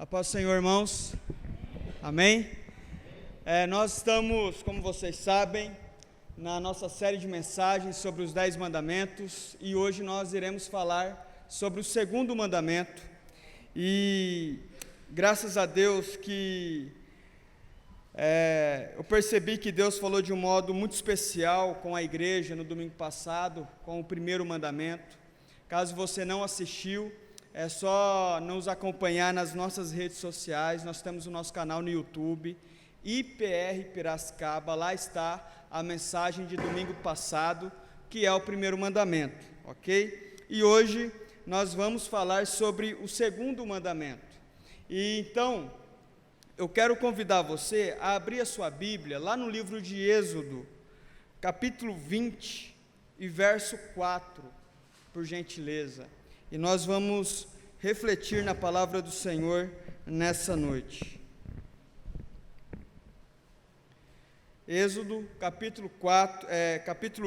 A paz do Senhor, irmãos. Amém? Nós estamos, como vocês sabem, na nossa série de mensagens sobre os 10 mandamentos, e hoje nós iremos falar sobre o segundo mandamento. E graças a Deus que eu percebi que Deus falou de um modo muito especial com a igreja no domingo passado, com o primeiro mandamento. Caso você não assistiu, é só nos acompanhar nas nossas redes sociais. Nós temos o nosso canal no YouTube, IPR Piracicaba. Lá está a mensagem de domingo passado, que é o primeiro mandamento, ok? E hoje nós vamos falar sobre o segundo mandamento. E então, eu quero convidar você a abrir a sua Bíblia lá no livro de Êxodo, capítulo 20 e verso 4, por gentileza. E nós vamos refletir na palavra do Senhor nessa noite. Êxodo, capítulo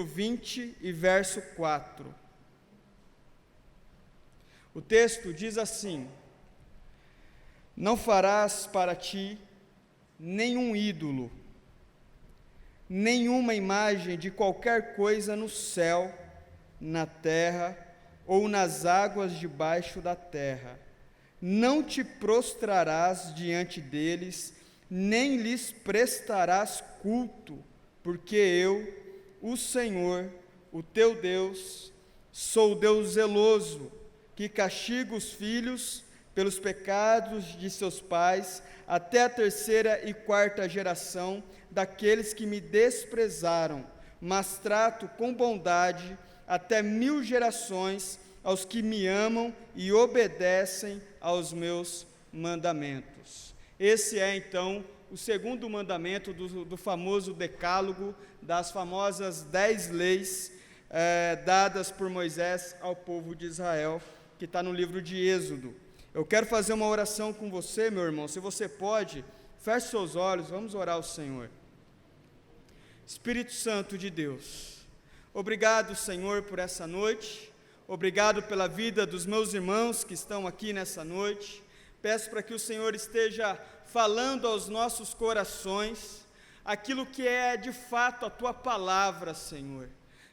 20 e verso 4. O texto diz assim: Não farás para ti nenhum ídolo, nenhuma imagem de qualquer coisa no céu, na terra ou nas águas debaixo da terra. Não te prostrarás diante deles, nem lhes prestarás culto, porque eu, o Senhor, o teu Deus, sou Deus zeloso, que castiga os filhos pelos pecados de seus pais, até a terceira e quarta geração daqueles que me desprezaram, mas trato com bondade até 1000 gerações aos que me amam e obedecem aos meus mandamentos. Esse é então o segundo mandamento do famoso decálogo, das famosas 10 leis dadas por Moisés ao povo de Israel, que está no livro de Êxodo. Eu quero fazer uma oração com você, meu irmão. Se você pode, feche seus olhos, vamos orar ao Senhor. Espírito Santo de Deus, obrigado, Senhor, por essa noite. Obrigado pela vida dos meus irmãos que estão aqui nessa noite. Peço para que o Senhor esteja falando aos nossos corações aquilo que é de fato a Tua palavra, Senhor.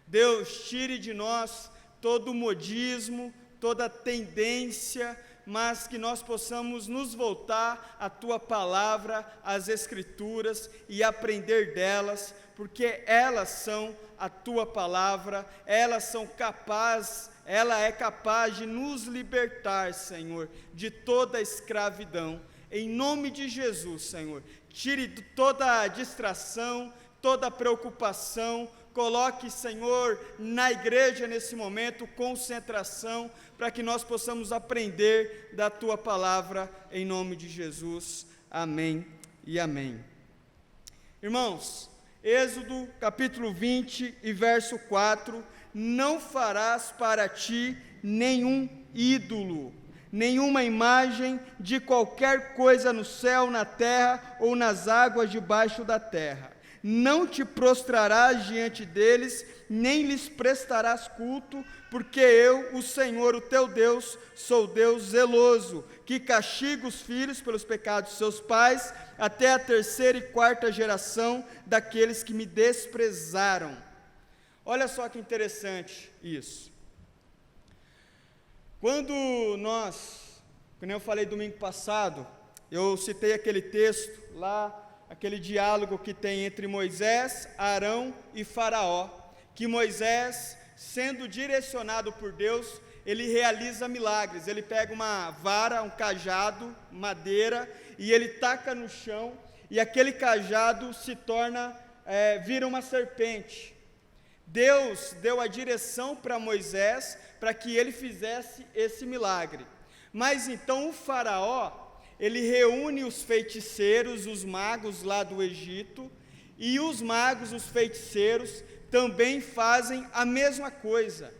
Deus, tire de nós todo o modismo, toda tendência, mas que nós possamos nos voltar à Tua palavra, às Escrituras, e aprender delas, porque elas são a Tua palavra, ela é capaz de nos libertar, Senhor, de toda a escravidão. Em nome de Jesus, Senhor, tire toda a distração, toda a preocupação, coloque, Senhor, na igreja nesse momento, concentração, para que nós possamos aprender da Tua palavra, em nome de Jesus. Amém e amém. Irmãos, Êxodo capítulo 20 e verso 4, não farás para ti nenhum ídolo, nenhuma imagem de qualquer coisa no céu, na terra ou nas águas debaixo da terra. Não te prostrarás diante deles, nem lhes prestarás culto, porque eu, o Senhor, o teu Deus, sou Deus zeloso, que castiga os filhos pelos pecados de seus pais, até a terceira e quarta geração daqueles que me desprezaram. Olha só que interessante isso. Quando como eu falei domingo passado, eu citei aquele texto lá, aquele diálogo que tem entre Moisés, Arão e Faraó, que Moisés, sendo direcionado por Deus, ele realiza milagres. Ele pega uma vara, um cajado, madeira, e ele taca no chão, e aquele cajado vira uma serpente. Deus deu a direção para Moisés, para que ele fizesse esse milagre. Mas então o Faraó, ele reúne os feiticeiros, os magos lá do Egito, e os magos, os feiticeiros, também fazem a mesma coisa.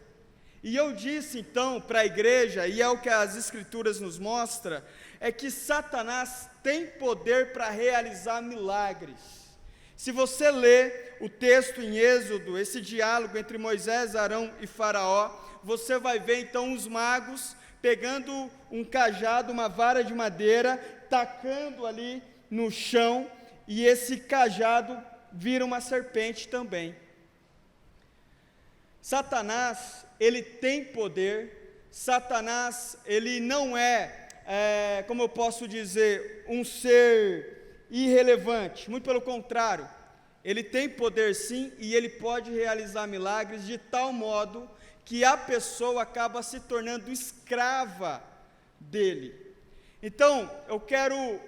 E eu disse então para a igreja, e é o que as Escrituras nos mostram, é que Satanás tem poder para realizar milagres. Se você ler o texto em Êxodo, esse diálogo entre Moisés, Arão e Faraó, você vai ver então os magos pegando um cajado, uma vara de madeira, tacando ali no chão, e esse cajado vira uma serpente também. Satanás, ele tem poder. Satanás, ele não como eu posso dizer, um ser irrelevante, muito pelo contrário, ele tem poder sim, e ele pode realizar milagres de tal modo que a pessoa acaba se tornando escrava dele. Então, eu quero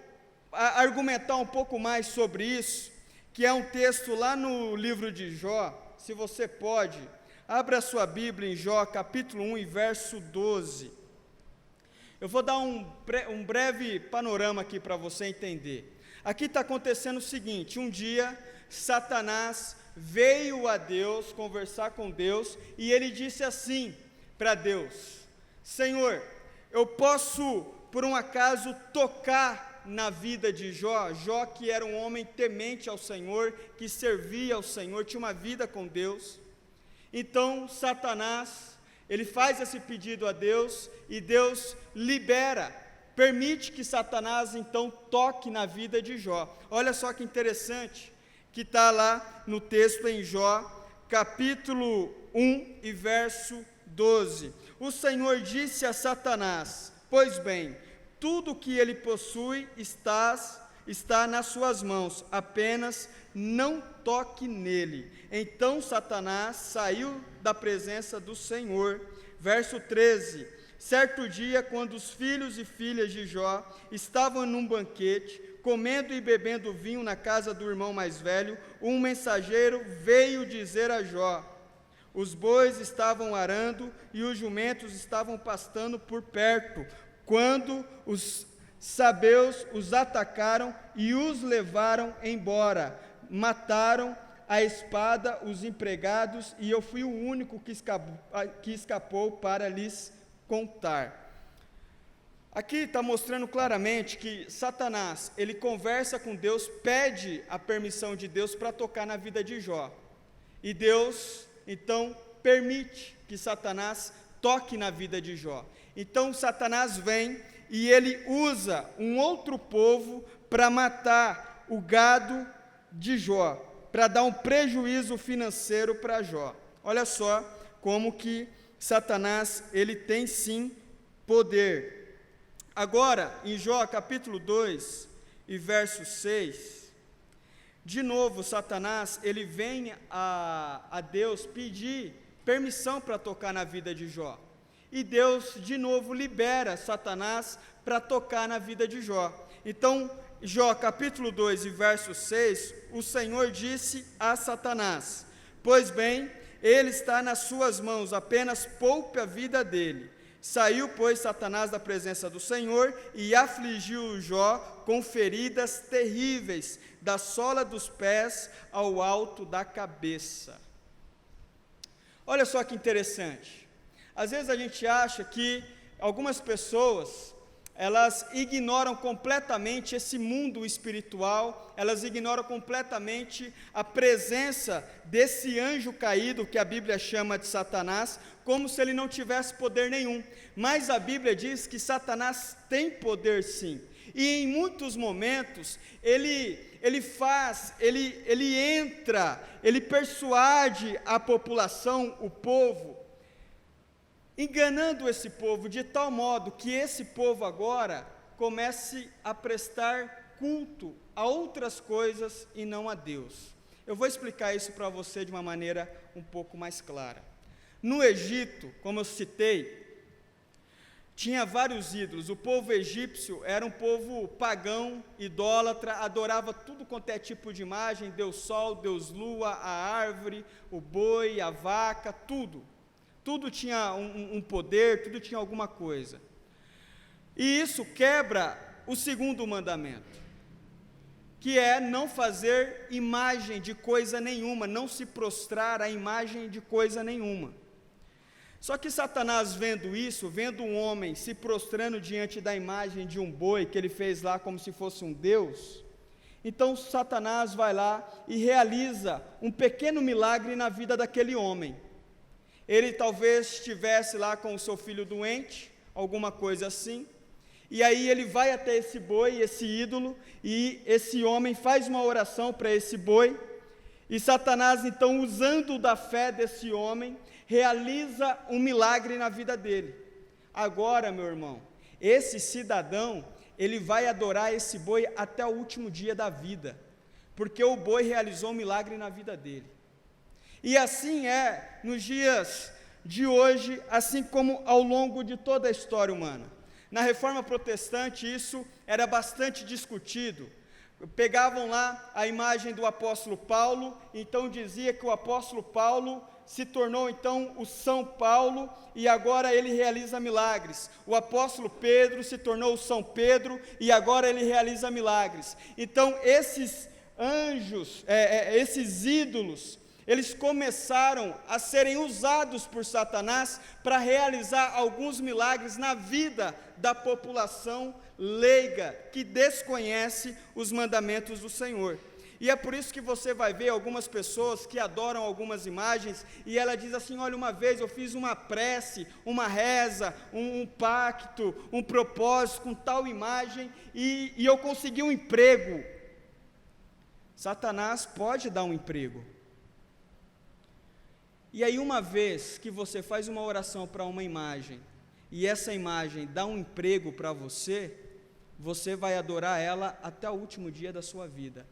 argumentar um pouco mais sobre isso, que é um texto lá no livro de Jó. Se você pode, abra a sua Bíblia em Jó, capítulo 1 e verso 12. Eu vou dar um breve panorama aqui para você entender. Aqui está acontecendo o seguinte: um dia, Satanás veio a Deus, conversar com Deus, e ele disse assim para Deus: Senhor, eu posso, por um acaso, tocar na vida de Jó? Jó, que era um homem temente ao Senhor, que servia ao Senhor, tinha uma vida com Deus. Então, Satanás, ele faz esse pedido a Deus, e Deus libera, permite que Satanás, então, toque na vida de Jó. Olha só que interessante, que está lá no texto em Jó, capítulo 1 e verso 12. O Senhor disse a Satanás: pois bem, tudo que ele possui está nas suas mãos, apenas não toque nele. Então Satanás saiu da presença do Senhor. Verso 13: certo dia, quando os filhos e filhas de Jó estavam num banquete, comendo e bebendo vinho na casa do irmão mais velho, um mensageiro veio dizer a Jó: os bois estavam arando e os jumentos estavam pastando por perto, quando os sabeus os atacaram e os levaram embora. Mataram a espada os empregados, e eu fui o único que escapou para lhes contar. Aqui está mostrando claramente que Satanás, ele conversa com Deus, pede a permissão de Deus para tocar na vida de Jó. E Deus, então, permite que Satanás toque na vida de Jó. Então Satanás vem e ele usa um outro povo para matar o gado de Jó, para dar um prejuízo financeiro para Jó. Olha só como que Satanás, ele tem sim poder. Agora, em Jó capítulo 2 e verso 6, de novo Satanás, ele vem a Deus pedir permissão para tocar na vida de Jó. E Deus, de novo, libera Satanás para tocar na vida de Jó. Então, Jó capítulo 2 e verso 6, o Senhor disse a Satanás: pois bem, ele está nas suas mãos, apenas poupe a vida dele. Saiu, pois, Satanás da presença do Senhor e afligiu Jó com feridas terríveis, da sola dos pés ao alto da cabeça. Olha só que interessante. Às vezes a gente acha que algumas pessoas, elas ignoram completamente esse mundo espiritual, elas ignoram completamente a presença desse anjo caído, que a Bíblia chama de Satanás, como se ele não tivesse poder nenhum. Mas a Bíblia diz que Satanás tem poder sim, e em muitos momentos ele entra, ele persuade a população, o povo, enganando esse povo de tal modo que esse povo agora comece a prestar culto a outras coisas e não a Deus. Eu vou explicar isso para você de uma maneira um pouco mais clara. No Egito, como eu citei, tinha vários ídolos. O povo egípcio era um povo pagão, idólatra, adorava tudo quanto é tipo de imagem: Deus Sol, Deus Lua, a árvore, o boi, a vaca, tudo. Tudo tinha um poder, tudo tinha alguma coisa. E isso quebra o segundo mandamento, que é não fazer imagem de coisa nenhuma, não se prostrar à imagem de coisa nenhuma. Só que Satanás, vendo isso, vendo um homem se prostrando diante da imagem de um boi, que ele fez lá como se fosse um deus, então Satanás vai lá e realiza um pequeno milagre na vida daquele homem. Ele talvez estivesse lá com o seu filho doente, alguma coisa assim. E aí ele vai até esse boi, esse ídolo, e esse homem faz uma oração para esse boi, e Satanás, então, usando da fé desse homem, realiza um milagre na vida dele. Agora, meu irmão, esse cidadão, ele vai adorar esse boi até o último dia da vida, porque o boi realizou um milagre na vida dele. E assim é nos dias de hoje, assim como ao longo de toda a história humana. Na Reforma Protestante isso era bastante discutido. Pegavam lá a imagem do apóstolo Paulo, então dizia que o apóstolo Paulo se tornou então o São Paulo, e agora ele realiza milagres. O apóstolo Pedro se tornou o São Pedro, e agora ele realiza milagres. Então esses anjos, esses ídolos, eles começaram a serem usados por Satanás para realizar alguns milagres na vida da população leiga, que desconhece os mandamentos do Senhor. E é por isso que você vai ver algumas pessoas que adoram algumas imagens, e ela diz assim: olha, uma vez eu fiz uma prece, uma reza, um pacto, um propósito com tal imagem, e eu consegui um emprego. Satanás pode dar um emprego. E aí, uma vez que você faz uma oração para uma imagem, e essa imagem dá um emprego para você, você vai adorar ela até o último dia da sua vida.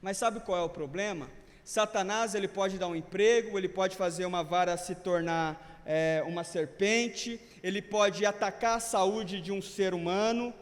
Mas sabe qual é o problema? Satanás, ele pode dar um emprego, ele pode fazer uma vara se tornar uma serpente, ele pode atacar a saúde de um ser humano,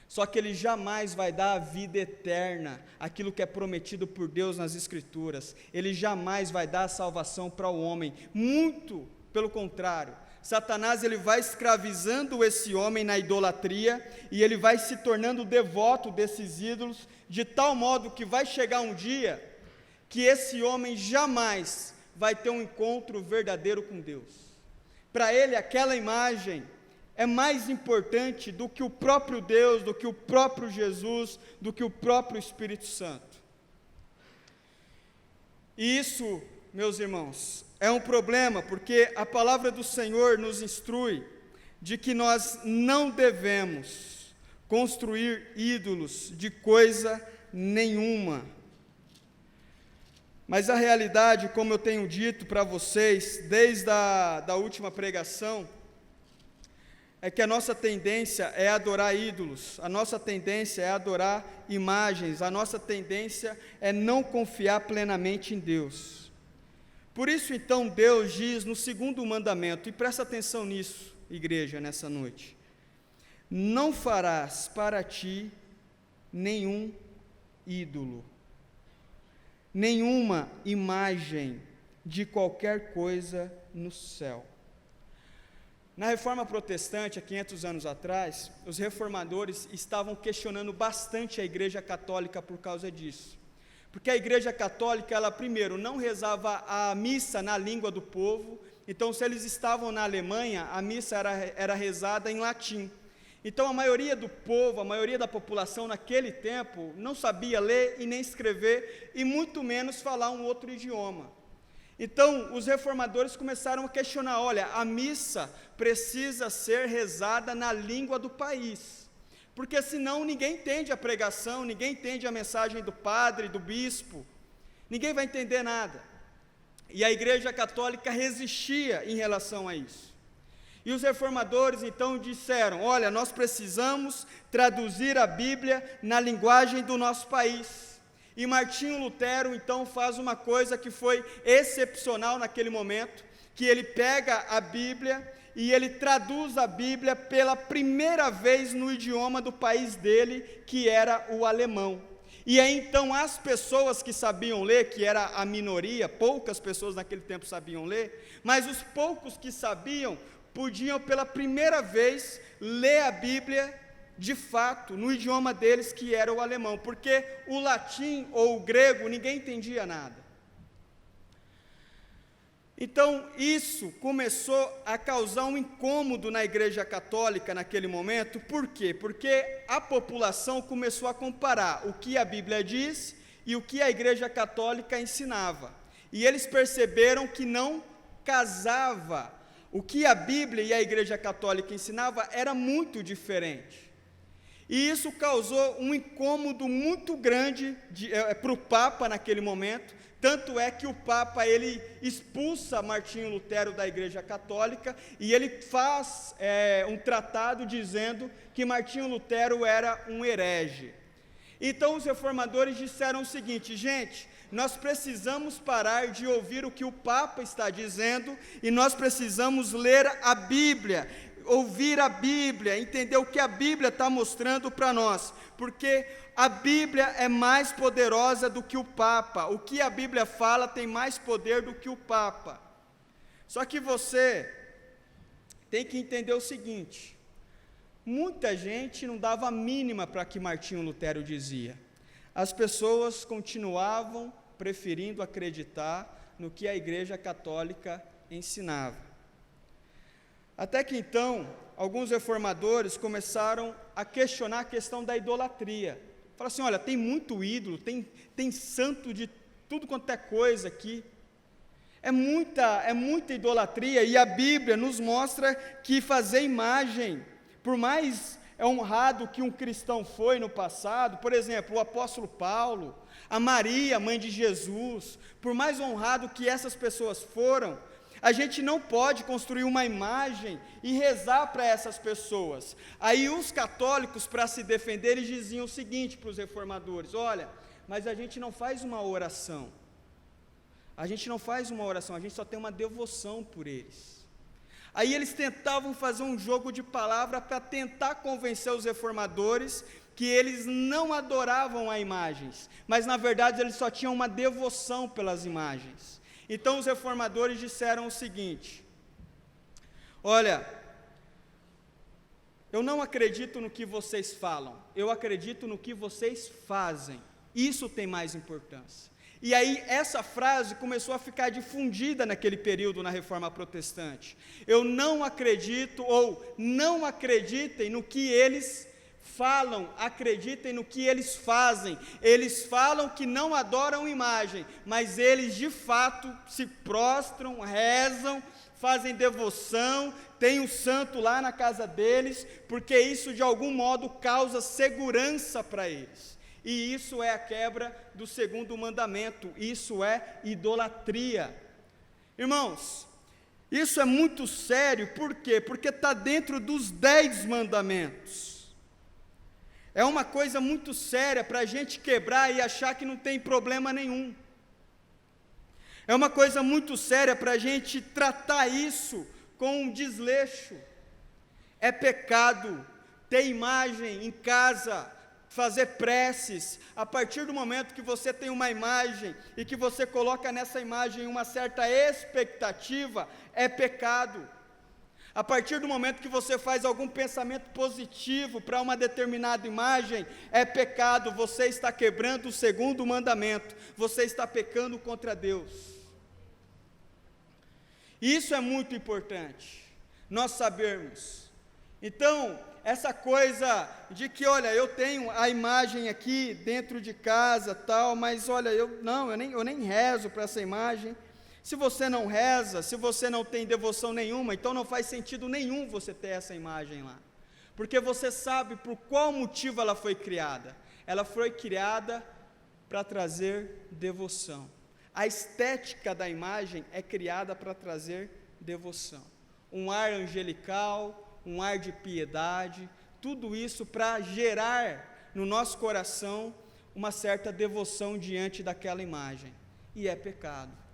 só que ele jamais vai dar a vida eterna, aquilo que é prometido por Deus nas Escrituras. Ele jamais vai dar a salvação para o homem, muito pelo contrário. Satanás, ele vai escravizando esse homem na idolatria, e ele vai se tornando devoto desses ídolos, de tal modo que vai chegar um dia que esse homem jamais vai ter um encontro verdadeiro com Deus. Para ele, aquela imagem é mais importante do que o próprio Deus, do que o próprio Jesus, do que o próprio Espírito Santo. E isso, meus irmãos, é um problema, porque a palavra do Senhor nos instrui de que nós não devemos construir ídolos de coisa nenhuma. Mas a realidade, como eu tenho dito para vocês, desde a última pregação, é que a nossa tendência é adorar ídolos, a nossa tendência é adorar imagens, a nossa tendência é não confiar plenamente em Deus. Por isso, então, Deus diz no segundo mandamento, e presta atenção nisso, igreja, nessa noite: não farás para ti nenhum ídolo, nenhuma imagem de qualquer coisa no céu. Na Reforma Protestante, há 500 anos atrás, os reformadores estavam questionando bastante a Igreja Católica por causa disso. Porque a Igreja Católica, ela primeiro não rezava a missa na língua do povo, então se eles estavam na Alemanha, a missa era rezada em latim. Então a maioria do povo, a maioria da população naquele tempo, não sabia ler e nem escrever, e muito menos falar um outro idioma. Então, os reformadores começaram a questionar: olha, a missa precisa ser rezada na língua do país, porque senão ninguém entende a pregação, ninguém entende a mensagem do padre, do bispo, ninguém vai entender nada. E a Igreja Católica resistia em relação a isso. E os reformadores então disseram: olha, nós precisamos traduzir a Bíblia na linguagem do nosso país. E Martinho Lutero então faz uma coisa que foi excepcional naquele momento, que ele pega a Bíblia e ele traduz a Bíblia pela primeira vez no idioma do país dele, que era o alemão. E aí então as pessoas que sabiam ler, que era a minoria, poucas pessoas naquele tempo sabiam ler, mas os poucos que sabiam, podiam pela primeira vez ler a Bíblia de fato, no idioma deles, que era o alemão, porque o latim ou o grego ninguém entendia nada. Então isso começou a causar um incômodo na Igreja Católica naquele momento. Por quê? Porque a população começou a comparar o que a Bíblia diz e o que a Igreja Católica ensinava, e eles perceberam que não casava o que a Bíblia e a Igreja Católica ensinava era muito diferente. E isso causou um incômodo muito grande para o Papa naquele momento, tanto é que o Papa ele expulsa Martinho Lutero da Igreja Católica e ele faz um tratado dizendo que Martinho Lutero era um herege. Então os reformadores disseram o seguinte: gente, nós precisamos parar de ouvir o que o Papa está dizendo e nós precisamos ler a Bíblia, ouvir a Bíblia, entender o que a Bíblia está mostrando para nós, porque a Bíblia é mais poderosa do que o Papa, o que a Bíblia fala tem mais poder do que o Papa. Só que você tem que entender o seguinte: muita gente não dava a mínima para o que Martinho Lutero dizia, as pessoas continuavam preferindo acreditar no que a Igreja Católica ensinava. Até que então, alguns reformadores começaram a questionar a questão da idolatria. Falaram assim: olha, tem muito ídolo, tem santo de tudo quanto é coisa aqui. É muita idolatria, e a Bíblia nos mostra que fazer imagem, por mais honrado que um cristão foi no passado, por exemplo, o apóstolo Paulo, a Maria, mãe de Jesus, por mais honrado que essas pessoas foram, a gente não pode construir uma imagem e rezar para essas pessoas. Aí os católicos, para se defender, eles diziam o seguinte para os reformadores: olha, mas a gente não faz uma oração, a gente só tem uma devoção por eles. Aí eles tentavam fazer um jogo de palavra para tentar convencer os reformadores que eles não adoravam a imagens, mas na verdade eles só tinham uma devoção pelas imagens. Então os reformadores disseram o seguinte: olha, eu não acredito no que vocês falam, eu acredito no que vocês fazem, isso tem mais importância. E aí essa frase começou a ficar difundida naquele período na Reforma Protestante: eu não acredito, ou não acreditem no que eles falam, acreditem no que eles fazem. Eles falam que não adoram imagem, mas eles de fato se prostram, rezam, fazem devoção, tem um santo lá na casa deles, porque isso de algum modo causa segurança para eles. E isso é a quebra do segundo mandamento, isso é idolatria. Irmãos, isso é muito sério, por quê? Porque está dentro dos 10 mandamentos. É uma coisa muito séria para a gente quebrar e achar que não tem problema nenhum. É uma coisa muito séria para a gente tratar isso com um desleixo. É pecado ter imagem em casa, fazer preces. A partir do momento que você tem uma imagem e que você coloca nessa imagem uma certa expectativa, é pecado. A partir do momento que você faz algum pensamento positivo para uma determinada imagem, é pecado. Você está quebrando o segundo mandamento, você está pecando contra Deus. Isso é muito importante, nós sabermos. Então, essa coisa de que, olha, eu tenho a imagem aqui dentro de casa, tal, mas olha, eu nem rezo para essa imagem. Se você não reza, se você não tem devoção nenhuma, então não faz sentido nenhum você ter essa imagem lá, porque você sabe por qual motivo ela foi criada. Ela foi criada para trazer devoção. A estética da imagem é criada para trazer devoção, um ar angelical, um ar de piedade, tudo isso para gerar no nosso coração uma certa devoção diante daquela imagem, e é pecado.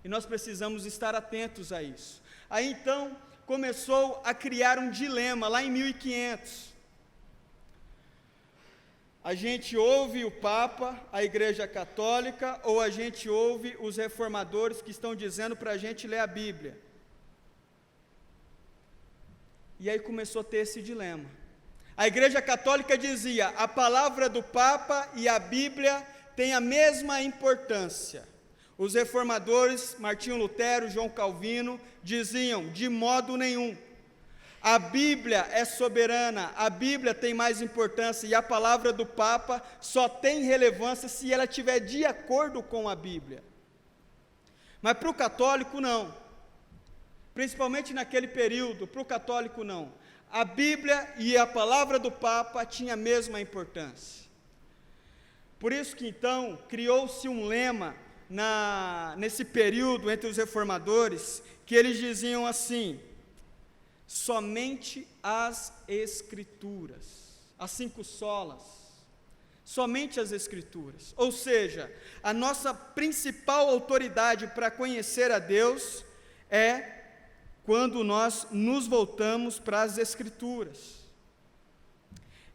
E nós precisamos estar atentos a isso. Aí então começou a criar um dilema lá em 1500. A gente ouve o Papa, a Igreja Católica, ou a gente ouve os reformadores que estão dizendo para a gente ler a Bíblia? E aí começou a ter esse dilema. A Igreja Católica dizia: a palavra do Papa e a Bíblia têm a mesma importância. Os reformadores, Martinho Lutero, João Calvino, diziam: de modo nenhum. A Bíblia é soberana, a Bíblia tem mais importância, e a palavra do Papa só tem relevância se ela estiver de acordo com a Bíblia. Mas para o católico, não. principalmente naquele período, para o católico não. A Bíblia e a palavra do Papa tinham a mesma importância. Por isso que então criou-se um lema nesse período entre os reformadores, que eles diziam assim: somente as Escrituras, as 5 solas, somente as Escrituras. Ou seja, a nossa principal autoridade para conhecer a Deus é quando nós nos voltamos para as Escrituras.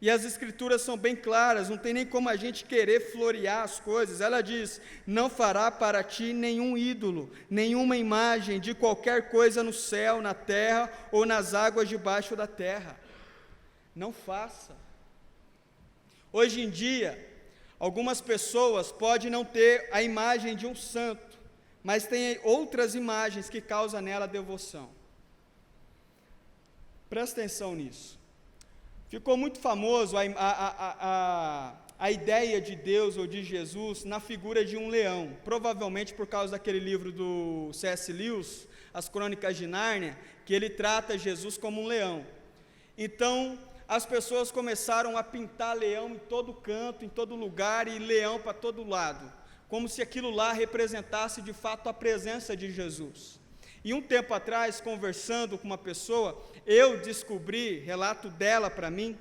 E as Escrituras são bem claras, não tem nem como a gente querer florear as coisas. Ela diz: não fará para ti nenhum ídolo, nenhuma imagem de qualquer coisa no céu, na terra ou nas águas debaixo da terra. Não faça. Hoje em dia, algumas pessoas podem não ter a imagem de um santo, mas tem outras imagens que causam nela devoção. Presta atenção nisso. Ficou muito famoso a ideia de Deus ou de Jesus na figura de um leão, provavelmente por causa daquele livro do C.S. Lewis, As Crônicas de Nárnia, que ele trata Jesus como um leão. Então, as pessoas começaram a pintar leão em todo canto, em todo lugar, e leão para todo lado, como se aquilo lá representasse de fato a presença de Jesus. E um tempo atrás, conversando com uma pessoa, eu descobri, relato dela para mim,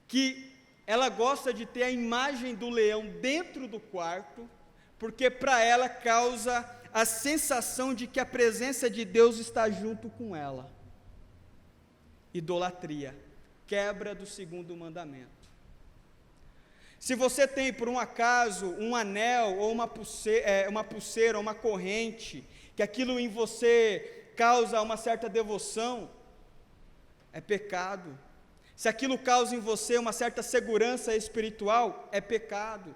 que ela gosta de ter a imagem do leão dentro do quarto, porque para ela causa a sensação de que a presença de Deus está junto com ela. Idolatria, quebra do 2º mandamento. Se você tem, por um acaso, um anel ou uma pulseira, uma corrente, que aquilo em você causa uma certa devoção, é pecado. Se aquilo causa em você uma certa segurança espiritual, é pecado.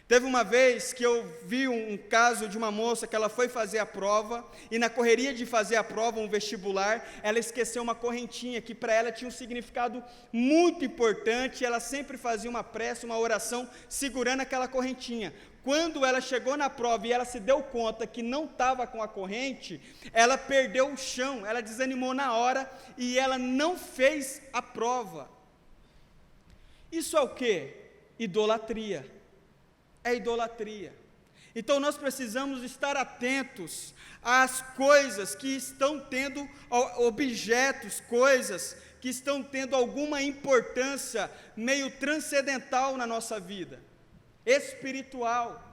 Teve uma vez que eu vi um caso de uma moça que ela foi fazer a prova, e na correria de fazer a prova, um vestibular, ela esqueceu uma correntinha, que para ela tinha um significado muito importante, ela sempre fazia uma prece, uma oração, segurando aquela correntinha. Quando ela chegou na prova e ela se deu conta que não estava com a corrente, ela perdeu o chão, ela desanimou na hora, e ela não fez a prova. Isso é o quê? Idolatria. É idolatria. Então nós precisamos estar atentos às coisas que estão tendo, objetos, coisas que estão tendo alguma importância meio transcendental na nossa vida, espiritual.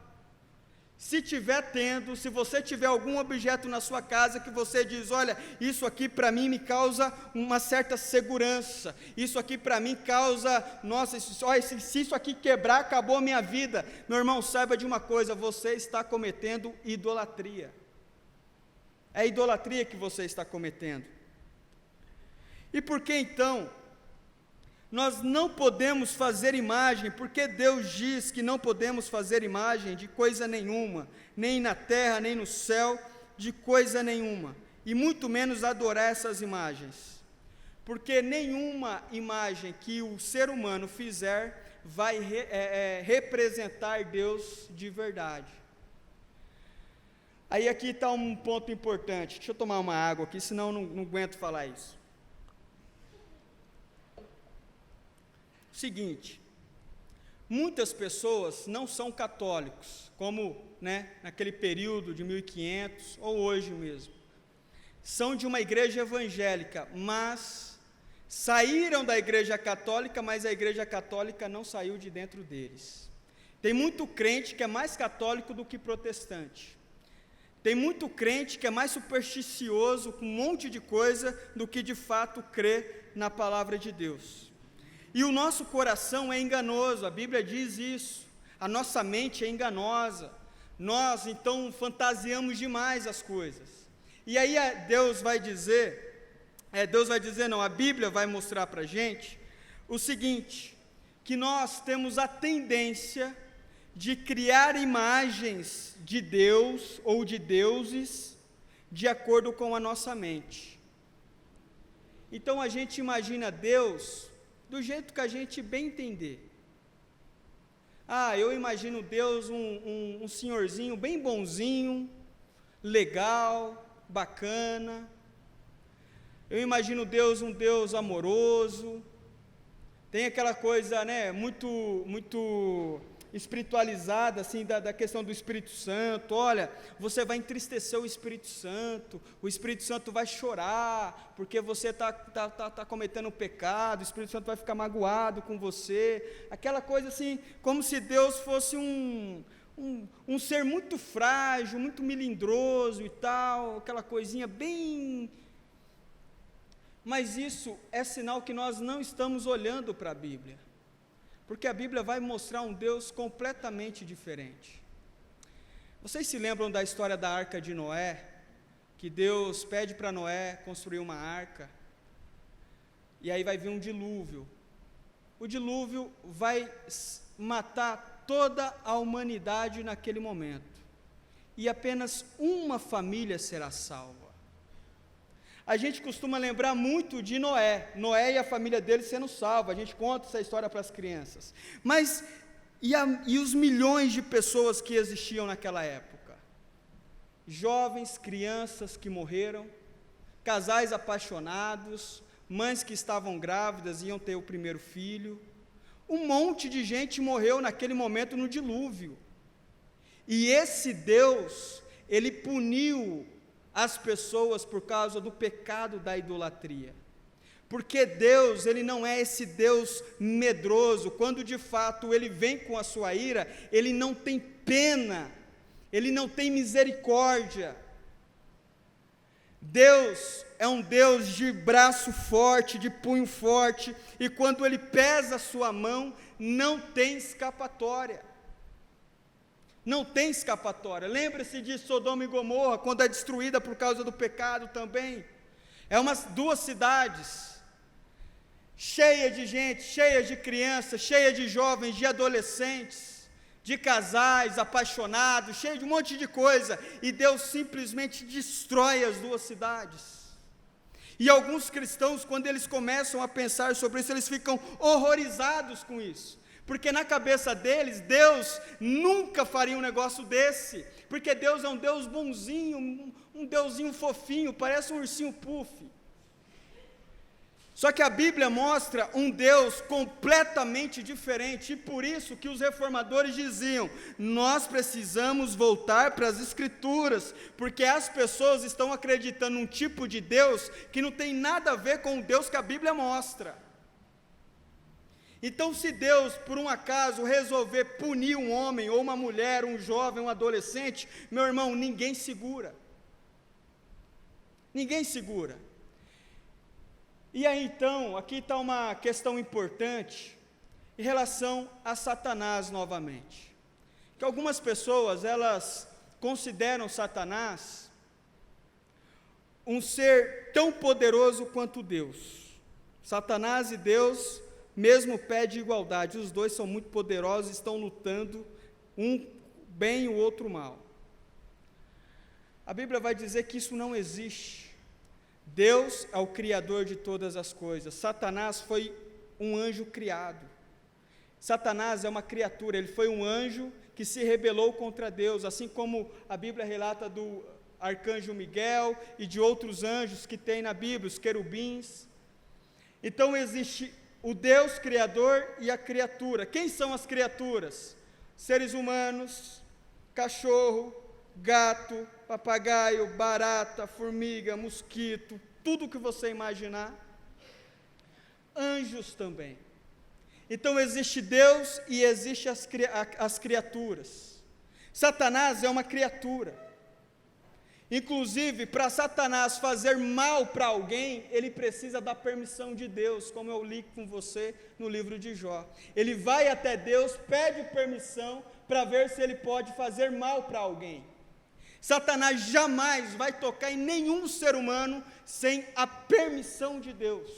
Se tiver tendo, se você tiver algum objeto na sua casa que você diz: olha, isso aqui para mim me causa uma certa segurança, isso aqui para mim causa, nossa, se isso aqui quebrar, acabou a minha vida. Meu irmão, saiba de uma coisa: você está cometendo idolatria. É idolatria que você está cometendo. E por que então nós não podemos fazer imagem? Porque Deus diz que não podemos fazer imagem de coisa nenhuma, nem na terra, nem no céu, de coisa nenhuma, e muito menos adorar essas imagens, porque nenhuma imagem que o ser humano fizer vai representar Deus de verdade. Aí aqui está um ponto importante. Deixa eu tomar uma água aqui, senão não aguento falar isso. Seguinte, muitas pessoas não são católicos, como naquele período de 1500, ou hoje mesmo. São de uma igreja evangélica, mas saíram da igreja católica, mas a igreja católica não saiu de dentro deles. Tem muito crente que é mais católico do que protestante. Tem muito crente que é mais supersticioso, com um monte de coisa, do que de fato crê na palavra de Deus. E o nosso coração é enganoso, a Bíblia diz isso. A nossa mente é enganosa. Nós, então, fantasiamos demais as coisas. E aí a Bíblia vai mostrar para a gente o seguinte, que nós temos a tendência de criar imagens de Deus ou de deuses de acordo com a nossa mente. Então a gente imagina Deus do jeito que a gente bem entender. Eu imagino Deus um senhorzinho bem bonzinho, legal, bacana. Eu imagino Deus um Deus amoroso. Tem aquela coisa, né, muito espiritualizada, assim, da questão do Espírito Santo. Olha, você vai entristecer o Espírito Santo vai chorar, porque você está cometendo um pecado, o Espírito Santo vai ficar magoado com você. Aquela coisa assim, como se Deus fosse um ser muito frágil, muito melindroso e tal, aquela coisinha bem... Mas isso é sinal que nós não estamos olhando para a Bíblia, porque a Bíblia vai mostrar um Deus completamente diferente. Vocês se lembram da história da Arca de Noé, que Deus pede para Noé construir uma arca, e aí vai vir um dilúvio. O dilúvio vai matar toda a humanidade naquele momento, e apenas uma família será salva. A gente costuma lembrar muito de Noé e a família dele sendo salva, a gente conta essa história para as crianças. Mas, e os milhões de pessoas que existiam naquela época? Jovens, crianças que morreram, casais apaixonados, mães que estavam grávidas e iam ter o primeiro filho. Um monte de gente morreu naquele momento no dilúvio. E esse Deus, ele puniu as pessoas por causa do pecado da idolatria, porque Deus, ele não é esse Deus medroso. Quando de fato ele vem com a sua ira, ele não tem pena, ele não tem misericórdia. Deus é um Deus de braço forte, de punho forte, e quando ele pesa a sua mão, não tem escapatória. Não tem escapatória. Lembre-se de Sodoma e Gomorra, quando é destruída por causa do pecado também. Duas cidades, cheias de gente, cheias de crianças, cheias de jovens, de adolescentes, de casais apaixonados, cheias de um monte de coisa, e Deus simplesmente destrói as duas cidades. E alguns cristãos, quando eles começam a pensar sobre isso, eles ficam horrorizados com isso. Porque na cabeça deles, Deus nunca faria um negócio desse, porque Deus é um Deus bonzinho, um Deusinho fofinho, parece um ursinho puff. Só que a Bíblia mostra um Deus completamente diferente, e por isso que os reformadores diziam, nós precisamos voltar para as Escrituras, porque as pessoas estão acreditando num tipo de Deus que não tem nada a ver com o Deus que a Bíblia mostra. Então, se Deus, por um acaso, resolver punir um homem, ou uma mulher, um jovem, um adolescente, meu irmão, ninguém segura. Ninguém segura. E aí, então, aqui está uma questão importante, em relação a Satanás novamente. Que algumas pessoas, elas consideram Satanás um ser tão poderoso quanto Deus. Satanás e Deus, mesmo pé de igualdade, os dois são muito poderosos, estão lutando, um bem e o outro mal. A Bíblia vai dizer que isso não existe. Deus é o Criador de todas as coisas. Satanás foi um anjo criado. Satanás é uma criatura, ele foi um anjo que se rebelou contra Deus, assim como a Bíblia relata do arcanjo Miguel e de outros anjos que tem na Bíblia, os querubins. Então existe o Deus Criador e a criatura. Quem são as criaturas? Seres humanos, cachorro, gato, papagaio, barata, formiga, mosquito, tudo que você imaginar. Anjos também. Então existe Deus e existe as criaturas. Satanás é uma criatura. Inclusive, para Satanás fazer mal para alguém, ele precisa da permissão de Deus, como eu li com você no livro de Jó. Ele vai até Deus, pede permissão para ver se ele pode fazer mal para alguém. Satanás jamais vai tocar em nenhum ser humano sem a permissão de Deus.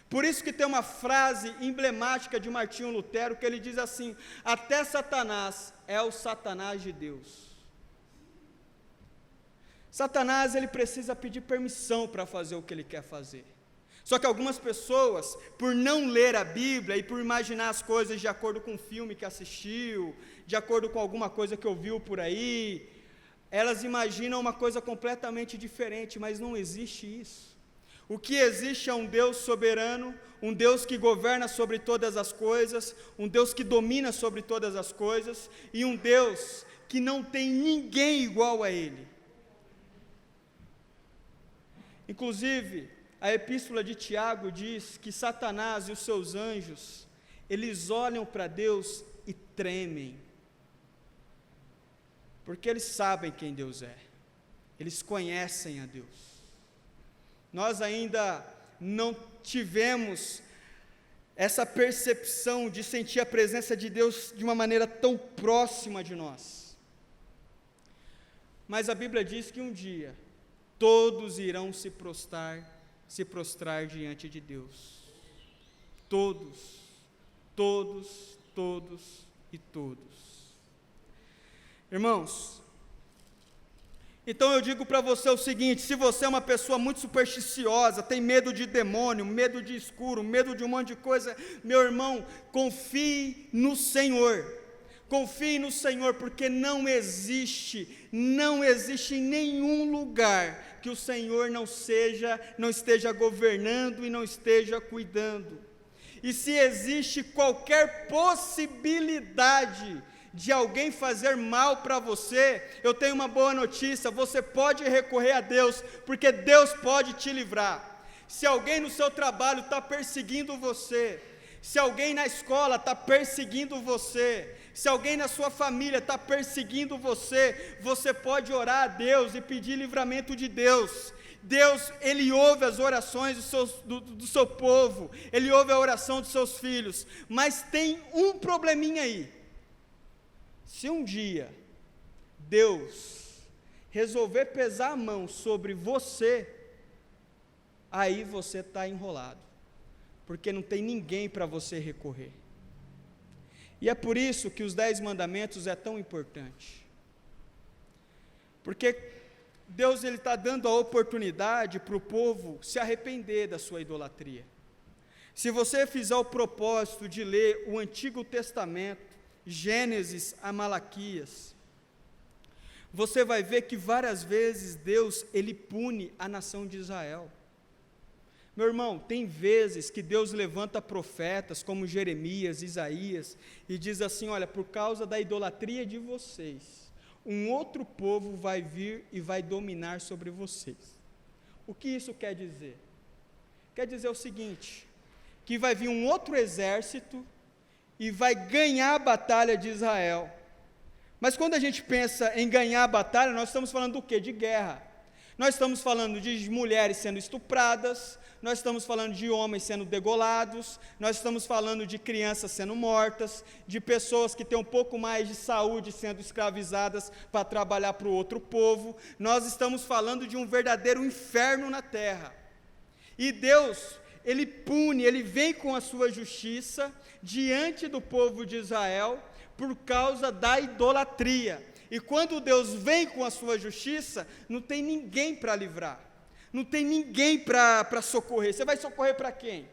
Por isso que tem uma frase emblemática de Martinho Lutero, que ele diz assim: até Satanás é o Satanás de Deus. Satanás, ele precisa pedir permissão para fazer o que ele quer fazer. Só que algumas pessoas, por não ler a Bíblia e por imaginar as coisas de acordo com o filme que assistiu, de acordo com alguma coisa que ouviu por aí, elas imaginam uma coisa completamente diferente, mas não existe isso. O que existe é um Deus soberano, um Deus que governa sobre todas as coisas, um Deus que domina sobre todas as coisas, e um Deus que não tem ninguém igual a Ele. Inclusive, a epístola de Tiago diz que Satanás e os seus anjos, eles olham para Deus e tremem, porque eles sabem quem Deus é, eles conhecem a Deus. Nós ainda não tivemos essa percepção de sentir a presença de Deus de uma maneira tão próxima de nós. Mas a Bíblia diz que um dia todos irão se prostrar diante de Deus. Todos e todos. Irmãos, então eu digo para você o seguinte: se você é uma pessoa muito supersticiosa, tem medo de demônio, medo de escuro, medo de um monte de coisa, meu irmão, confie no Senhor. Confie no Senhor, porque não existe em nenhum lugar que o Senhor não esteja governando e não esteja cuidando. E se existe qualquer possibilidade de alguém fazer mal para você, eu tenho uma boa notícia: você pode recorrer a Deus, porque Deus pode te livrar. Se alguém no seu trabalho está perseguindo você, se alguém na escola está perseguindo você, se alguém na sua família está perseguindo você, você pode orar a Deus e pedir livramento de Deus. Deus, Ele ouve as orações do seu povo, Ele ouve a oração dos seus filhos, mas tem um probleminha aí. Se um dia Deus resolver pesar a mão sobre você, aí você está enrolado, porque não tem ninguém para você recorrer. E é por isso que os 10 mandamentos é tão importante, porque Deus está dando a oportunidade para o povo se arrepender da sua idolatria. Se você fizer o propósito de ler o Antigo Testamento, Gênesis a Malaquias, você vai ver que várias vezes Deus, Ele pune a nação de Israel. Meu irmão, tem vezes que Deus levanta profetas como Jeremias, Isaías, e diz assim: olha, por causa da idolatria de vocês, um outro povo vai vir e vai dominar sobre vocês. O que isso quer dizer? Quer dizer o seguinte, que vai vir um outro exército e vai ganhar a batalha de Israel. Mas quando a gente pensa em ganhar a batalha, nós estamos falando do quê? De guerra. Nós estamos falando de mulheres sendo estupradas, nós estamos falando de homens sendo degolados, nós estamos falando de crianças sendo mortas, de pessoas que têm um pouco mais de saúde sendo escravizadas para trabalhar para o outro povo. Nós estamos falando de um verdadeiro inferno na terra. E Deus, Ele pune, Ele vem com a sua justiça diante do povo de Israel por causa da idolatria. E quando Deus vem com a sua justiça, não tem ninguém para livrar, não tem ninguém para socorrer. Você vai socorrer para quem?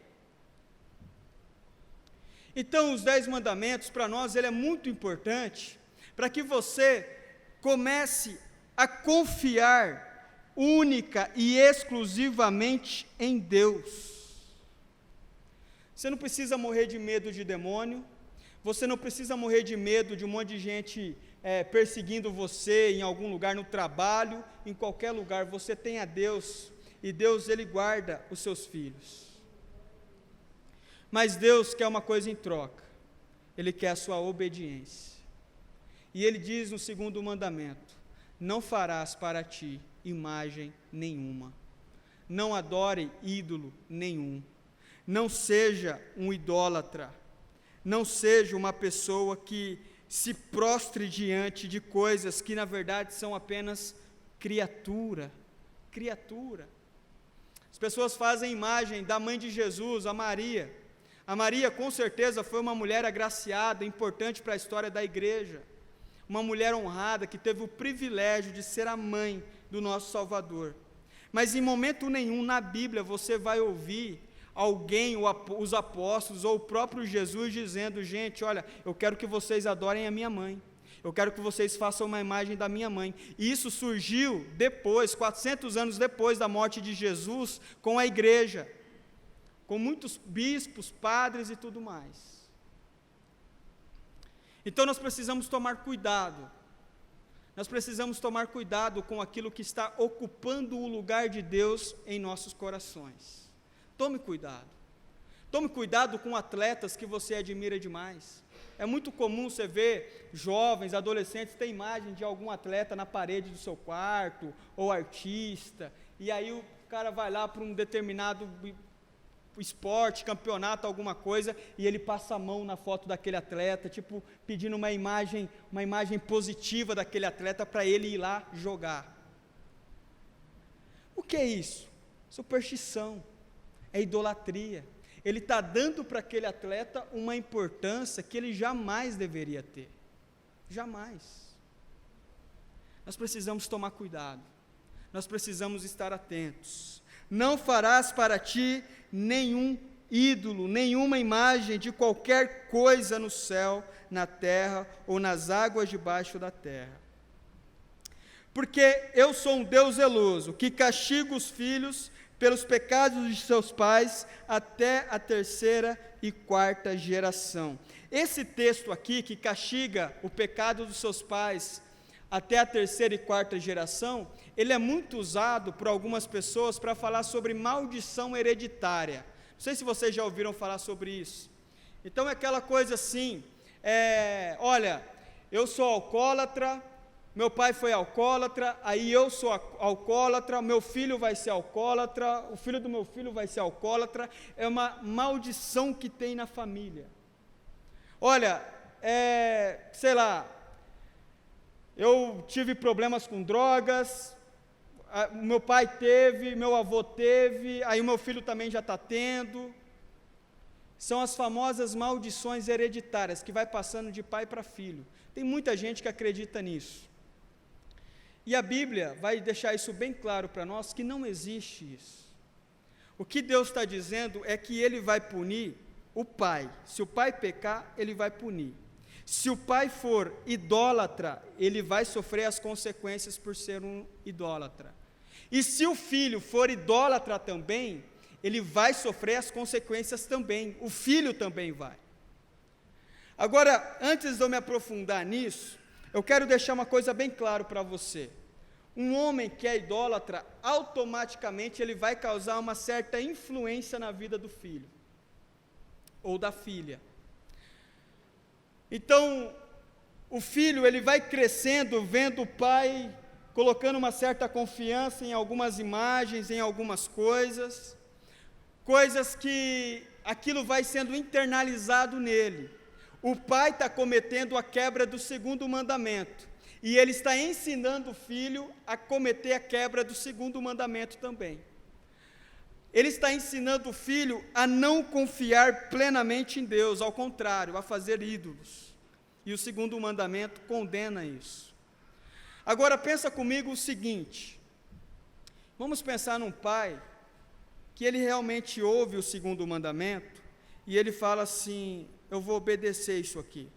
Então, os 10 mandamentos, para nós, ele é muito importante, para que você comece a confiar única e exclusivamente em Deus. Você não precisa morrer de medo de demônio, você não precisa morrer de medo de um monte de gente perseguindo você em algum lugar, no trabalho, em qualquer lugar. Você tem a Deus, e Deus, Ele guarda os seus filhos. Mas Deus quer uma coisa em troca, Ele quer a sua obediência. E Ele diz no 2º mandamento: não farás para ti imagem nenhuma, não adore ídolo nenhum, não seja um idólatra, não seja uma pessoa que se prostre diante de coisas que na verdade são apenas criatura. As pessoas fazem imagem da mãe de Jesus, a Maria. A Maria com certeza foi uma mulher agraciada, importante para a história da igreja, uma mulher honrada que teve o privilégio de ser a mãe do nosso Salvador. Mas em momento nenhum na Bíblia você vai ouvir alguém, os apóstolos ou o próprio Jesus dizendo: gente, olha, eu quero que vocês adorem a minha mãe, Eu quero que vocês façam uma imagem da minha mãe. E isso surgiu depois, 400 anos depois da morte de Jesus, com a igreja, com muitos bispos, padres e tudo mais. Então nós precisamos tomar cuidado. Nós precisamos tomar cuidado com aquilo que está ocupando o lugar de Deus em nossos corações. Tome cuidado. Tome cuidado com atletas que você admira demais. É muito comum você ver jovens, adolescentes, ter imagem de algum atleta na parede do seu quarto, ou artista, e aí o cara vai lá para um determinado esporte, campeonato, alguma coisa, e ele passa a mão na foto daquele atleta, tipo, pedindo uma imagem positiva daquele atleta para ele ir lá jogar. O que é isso? Superstição, é idolatria. Ele está dando para aquele atleta uma importância que ele jamais deveria ter. Jamais. Nós precisamos tomar cuidado. Nós precisamos estar atentos. Não farás para ti nenhum ídolo, nenhuma imagem de qualquer coisa no céu, na terra ou nas águas debaixo da terra. Porque eu sou um Deus zeloso, que castiga os filhos pelos pecados de seus pais, até a 3ª e 4ª geração. Esse texto aqui, que castiga o pecado dos seus pais, até a 3ª e 4ª geração, ele é muito usado por algumas pessoas para falar sobre maldição hereditária. Não sei se vocês já ouviram falar sobre isso. Então é aquela coisa assim, olha, eu sou alcoólatra, meu pai foi alcoólatra, aí eu sou alcoólatra, meu filho vai ser alcoólatra, o filho do meu filho vai ser alcoólatra, é uma maldição que tem na família. Olha, sei lá, eu tive problemas com drogas, meu pai teve, meu avô teve, aí o meu filho também já está tendo. São as famosas maldições hereditárias, que vai passando de pai para filho. Tem muita gente que acredita nisso. E a Bíblia vai deixar isso bem claro para nós, que não existe isso. O que Deus está dizendo é que Ele vai punir o pai. Se o pai pecar, Ele vai punir. Se o pai for idólatra, ele vai sofrer as consequências por ser um idólatra. E se o filho for idólatra também, ele vai sofrer as consequências também. O filho também vai. Agora, antes de eu me aprofundar nisso, eu quero deixar uma coisa bem clara para você. Um homem que é idólatra, automaticamente ele vai causar uma certa influência na vida do filho ou da filha. Então, o filho ele vai crescendo, vendo o pai colocando uma certa confiança em algumas imagens, em algumas coisas que aquilo vai sendo internalizado nele. O pai está cometendo a quebra do 2º mandamento, e ele está ensinando o filho a cometer a quebra do 2º mandamento também. Ele está ensinando o filho a não confiar plenamente em Deus, ao contrário, a fazer ídolos. E o 2º mandamento condena isso. Agora pensa comigo o seguinte, vamos pensar num pai que ele realmente ouve o 2º mandamento, e ele fala assim, eu vou obedecer isso aqui,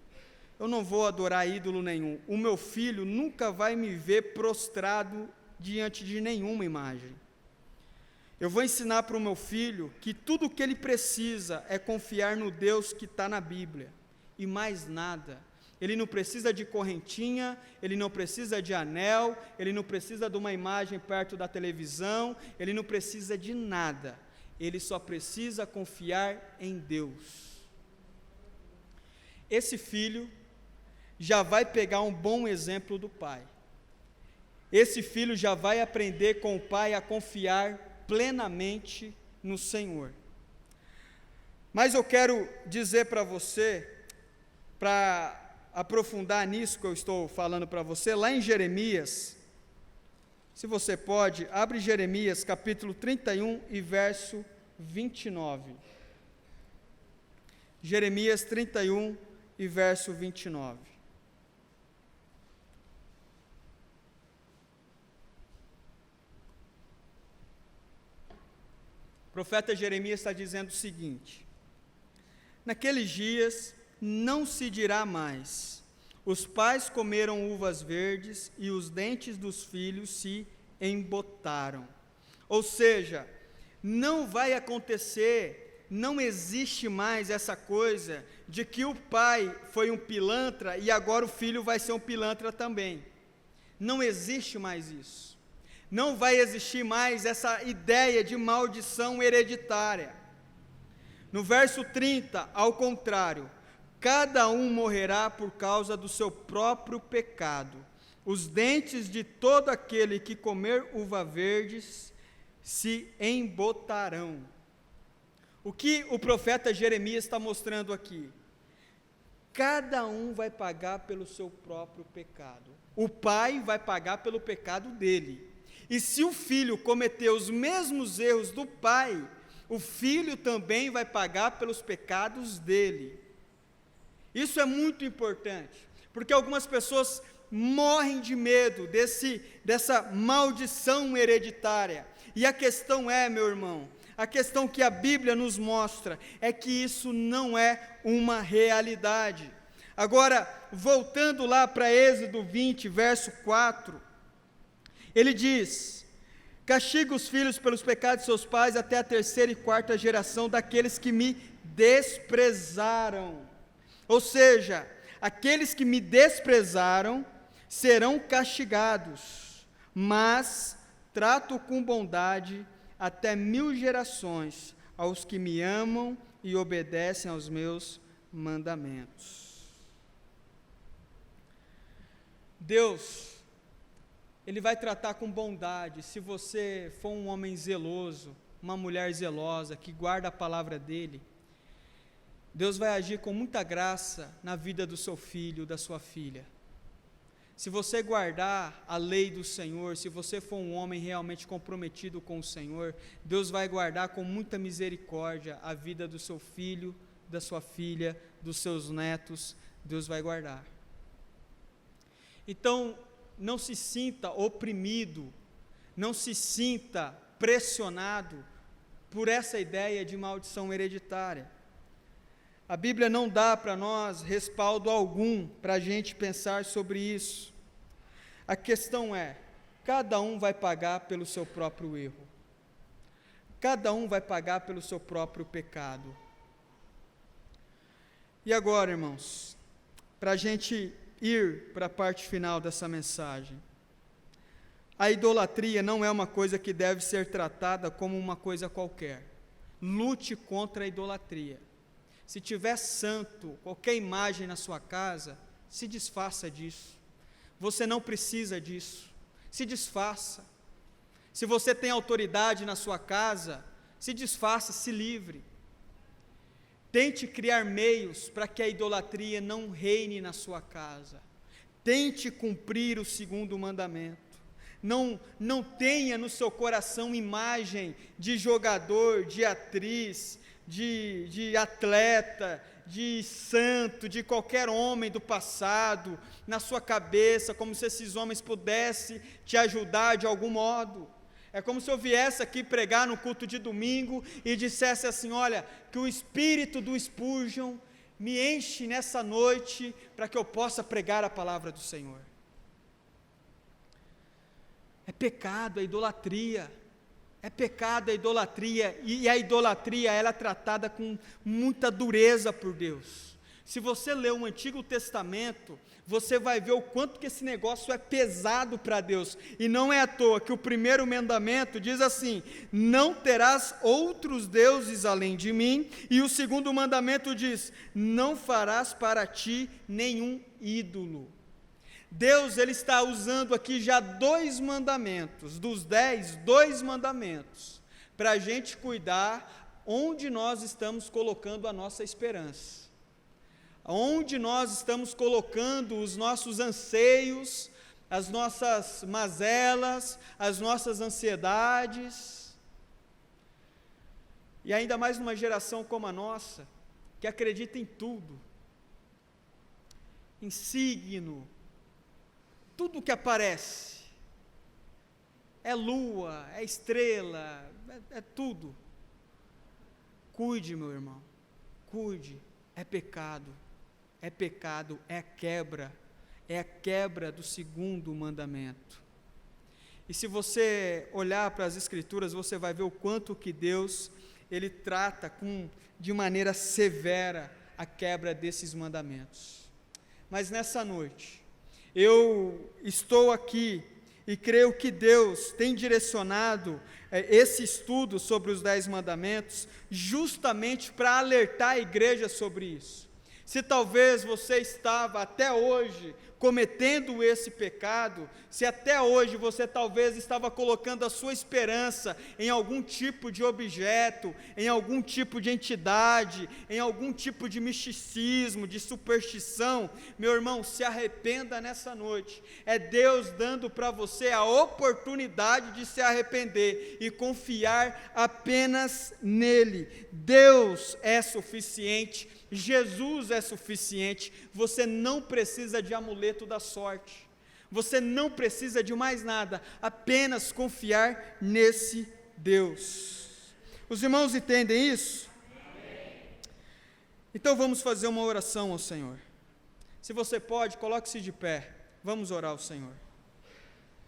eu não vou adorar ídolo nenhum, o meu filho nunca vai me ver prostrado diante de nenhuma imagem. Eu vou ensinar para o meu filho que tudo o que ele precisa é confiar no Deus que está na Bíblia, e mais nada. Ele não precisa de correntinha, ele não precisa de anel, ele não precisa de uma imagem perto da televisão, ele não precisa de nada, ele só precisa confiar em Deus. Esse filho já vai pegar um bom exemplo do pai. Esse filho já vai aprender com o pai a confiar plenamente no Senhor. Mas eu quero dizer para você, para aprofundar nisso que eu estou falando para você, lá em Jeremias, se você pode, abre Jeremias capítulo 31 e verso 29. Jeremias 31 e verso 29. O profeta Jeremias está dizendo o seguinte: naqueles dias não se dirá mais, Os pais comeram uvas verdes e os dentes dos filhos se embotaram. Ou seja, não vai acontecer, não existe mais essa coisa de que o pai foi um pilantra e agora o filho vai ser um pilantra também. Não existe mais isso. Não vai existir mais essa ideia de maldição hereditária. No verso 30, ao contrário, cada um morrerá por causa do seu próprio pecado. Os dentes de todo aquele que comer uva verdes se embotarão. O que o profeta Jeremias está mostrando aqui? Cada um vai pagar pelo seu próprio pecado. O pai vai pagar pelo pecado dele. E se o filho cometer os mesmos erros do pai, o filho também vai pagar pelos pecados dele. Isso é muito importante, porque algumas pessoas morrem de medo dessa maldição hereditária. E a questão é, meu irmão, a questão que a Bíblia nos mostra é que isso não é uma realidade. Agora, voltando lá para Êxodo 20, verso 4, ele diz: castiga os filhos pelos pecados de seus pais até a 3ª e 4ª geração daqueles que me desprezaram. Ou seja, aqueles que me desprezaram serão castigados, mas trato com bondade até 1000 gerações aos que me amam e obedecem aos meus mandamentos. Deus, Ele vai tratar com bondade, se você for um homem zeloso, uma mulher zelosa, que guarda a palavra dEle, Deus vai agir com muita graça na vida do seu filho, da sua filha. Se você guardar a lei do Senhor, se você for um homem realmente comprometido com o Senhor, Deus vai guardar com muita misericórdia a vida do seu filho, da sua filha, dos seus netos, Deus vai guardar. Então, não se sinta oprimido, não se sinta pressionado por essa ideia de maldição hereditária. A Bíblia não dá para nós respaldo algum para a gente pensar sobre isso. A questão é, cada um vai pagar pelo seu próprio erro. Cada um vai pagar pelo seu próprio pecado. E agora, irmãos, para a gente ir para a parte final dessa mensagem, a idolatria não é uma coisa que deve ser tratada como uma coisa qualquer. Lute contra a idolatria. Se tiver santo, qualquer imagem na sua casa, se desfaça disso. Você não precisa disso. Se desfaça. Se você tem autoridade na sua casa, se desfaça, se livre. Tente criar meios para que a idolatria não reine na sua casa. Tente cumprir o 2º mandamento. Não tenha no seu coração imagem de jogador, de atriz, de atleta, de santo, de qualquer homem do passado, na sua cabeça, como se esses homens pudessem te ajudar de algum modo. É como se eu viesse aqui pregar no culto de domingo e dissesse assim: olha, que o espírito do Spurgeon me enche nessa noite para que eu possa pregar a palavra do Senhor. É pecado a idolatria. É pecado a idolatria, e a idolatria ela é tratada com muita dureza por Deus. Se você ler o Antigo Testamento, você vai ver o quanto que esse negócio é pesado para Deus, e não é à toa que o 1º mandamento diz assim: não terás outros deuses além de mim, e o 2º mandamento diz: não farás para ti nenhum ídolo. Deus, Ele está usando aqui já 2 mandamentos, dos 10, 2 mandamentos, para a gente cuidar onde nós estamos colocando a nossa esperança, onde nós estamos colocando os nossos anseios, as nossas mazelas, as nossas ansiedades, e ainda mais numa geração como a nossa, que acredita em tudo, em signo, tudo que aparece, é lua, é estrela, é tudo. Cuide, meu irmão, cuide, é pecado, é quebra, é a quebra do segundo mandamento. E se você olhar para as Escrituras, você vai ver o quanto que Deus, Ele trata de maneira severa a quebra desses mandamentos. Mas nessa noite, eu estou aqui e creio que Deus tem direcionado esse estudo sobre os 10 mandamentos justamente para alertar a igreja sobre isso. Se talvez você estava até hoje cometendo esse pecado, se até hoje você talvez estava colocando a sua esperança em algum tipo de objeto, em algum tipo de entidade, em algum tipo de misticismo, de superstição, meu irmão, se arrependa nessa noite. É Deus dando para você a oportunidade de se arrepender e confiar apenas nele. Deus é suficiente. Jesus é suficiente, você não precisa de amuleto da sorte, você não precisa de mais nada, apenas confiar nesse Deus. Os irmãos entendem isso? Amém. Então vamos fazer uma oração ao Senhor. Se você pode, coloque-se de pé, vamos orar ao Senhor.